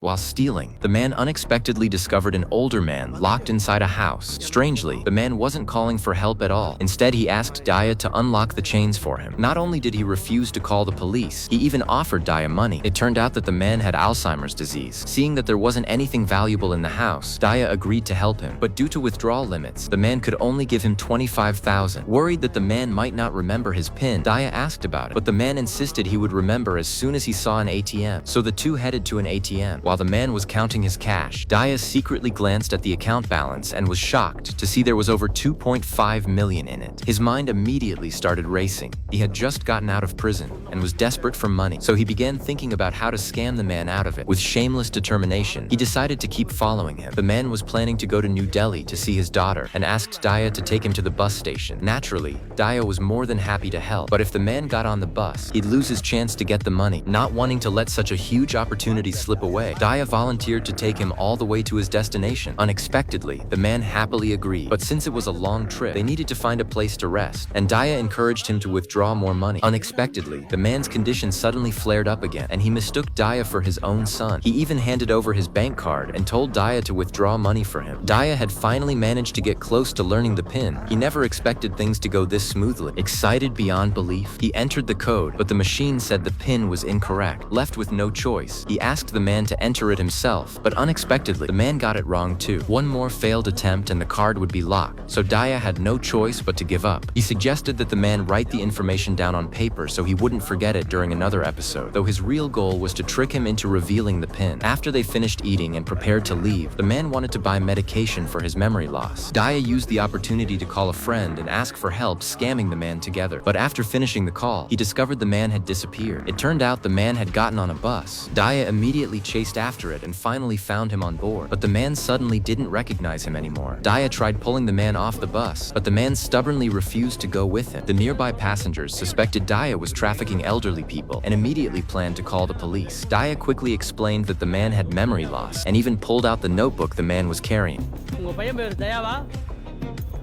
While stealing, the man unexpectedly discovered an older man locked inside a house. Strangely, the man wasn't calling for help at all. Instead, he asked Daya to unlock the chains for him. Not only did he refuse to call the police, he even offered Daya money. It turned out that the man had Alzheimer's disease. Seeing that there wasn't anything valuable in the house, Daya agreed to help him. But due to withdrawal limits, the man could only give him 25,000. Worried that the man might not remember his PIN, Daya asked about it, but the man insisted he would remember as soon as he saw an ATM. So the two headed to an ATM. While the man was counting his cash, Daya secretly glanced at the account balance and was shocked to see there was over 2.5 million in it. His mind immediately started racing. He had just gotten out of prison and was desperate for money, so he began thinking about how to scam the man out of it. With shameless determination, he decided to keep following him. The man was planning to go to New Delhi to see his daughter and asked Daya to take him to the bus station. Naturally, Daya was more than happy to help, but if the man got on the bus, he'd lose his chance to get the money. Not wanting to let such a huge opportunity slip away, Daya volunteered to take him all the way to his destination. Unexpectedly, the man happily agreed, but since it was a long trip, they needed to find a place to rest, and Daya encouraged him to withdraw more money. Unexpectedly, the man's condition suddenly flared up again, and he mistook Daya for his own son. He even handed over his bank card and told Daya to withdraw money for him. Daya had finally managed to get close to learning the PIN. He never expected things to go this smoothly. Excited beyond belief, he entered the code, but the machine said the PIN was incorrect. Left with no choice, he asked the man to enter it himself, but unexpectedly, the man got it wrong too. One more failed attempt and the card would be locked, so Daya had no choice but to give up. He suggested that the man write the information down on paper so he wouldn't forget it during another episode, though his real goal was to trick him into revealing the PIN. After they finished eating and prepared to leave, the man wanted to buy medication for his memory loss. Daya used the opportunity to call a friend and ask for help scamming the man together, but after finishing the call, he discovered the man had disappeared. It turned out the man had gotten on a bus. Daya immediately chased after it and finally found him on board, but the man suddenly didn't recognize him anymore. Daya tried pulling the man off the bus, but the man stubbornly refused to go with him. The nearby passengers suspected Daya was trafficking elderly people and immediately planned to call the police. Daya quickly explained that the man had memory loss and even pulled out the notebook the man was carrying. உங்க பையன் பேர் தயாவா?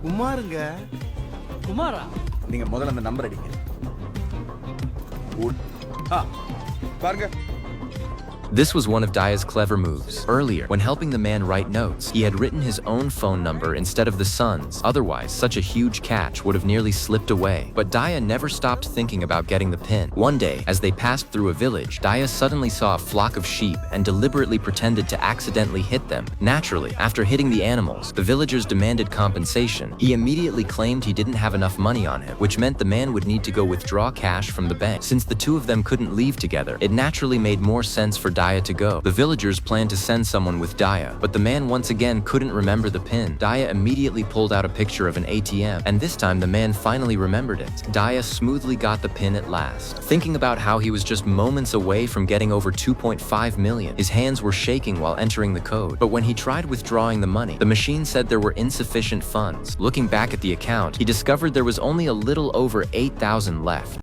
குமாருங்க. குமாரா? நீங்க முதல்ல அந்த number அடிங்க. பாருங்க. This was one of Daya's clever moves. Earlier, when helping the man write notes, he had written his own phone number instead of the son's. Otherwise, such a huge catch would have nearly slipped away. But Daya never stopped thinking about getting the PIN. One day, as they passed through a village, Daya suddenly saw a flock of sheep and deliberately pretended to accidentally hit them. Naturally, after hitting the animals, the villagers demanded compensation. He immediately claimed he didn't have enough money on him, which meant the man would need to go withdraw cash from the bank. Since the two of them couldn't leave together, it naturally made more sense for Daya to go. The villagers planned to send someone with Daya, but the man once again couldn't remember the PIN. Daya immediately pulled out a picture of an ATM, and this time the man finally remembered it. Daya smoothly got the PIN at last. Thinking about how he was just moments away from getting over 2.5 million, his hands were shaking while entering the code. But when he tried withdrawing the money, the machine said there were insufficient funds. Looking back at the account, he discovered there was only a little over 8,000 left.